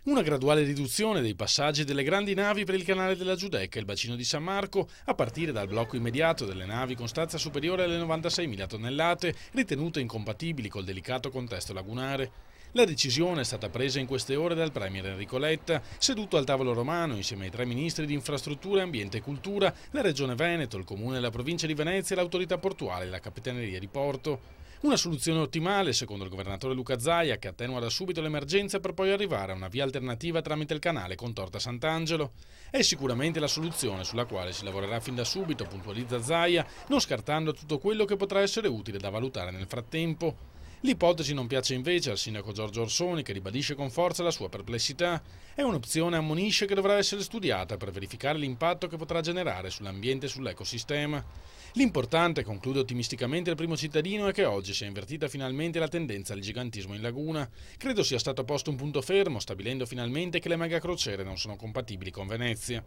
Una graduale riduzione dei passaggi delle grandi navi per il canale della Giudecca e il bacino di San Marco, a partire dal blocco immediato delle navi con stazza superiore alle 96.000 tonnellate, ritenute incompatibili col delicato contesto lagunare. La decisione è stata presa in queste ore dal premier Enrico Letta, seduto al tavolo romano insieme ai 3 ministri di infrastrutture, ambiente e cultura, la regione Veneto, il comune e la provincia di Venezia, l'autorità portuale e la capitaneria di porto. Una soluzione ottimale, secondo il governatore Luca Zaia, che attenua da subito l'emergenza per poi arrivare a una via alternativa tramite il canale Contorta Sant'Angelo. È sicuramente la soluzione sulla quale si lavorerà fin da subito, puntualizza Zaia, non scartando tutto quello che potrà essere utile da valutare nel frattempo. L'ipotesi non piace invece al sindaco Giorgio Orsoni, che ribadisce con forza la sua perplessità. È un'opzione, ammonisce, che dovrà essere studiata per verificare l'impatto che potrà generare sull'ambiente e sull'ecosistema. L'importante, conclude ottimisticamente il primo cittadino, è che oggi sia invertita finalmente la tendenza al gigantismo in laguna. Credo sia stato posto un punto fermo, stabilendo finalmente che le megacrociere non sono compatibili con Venezia.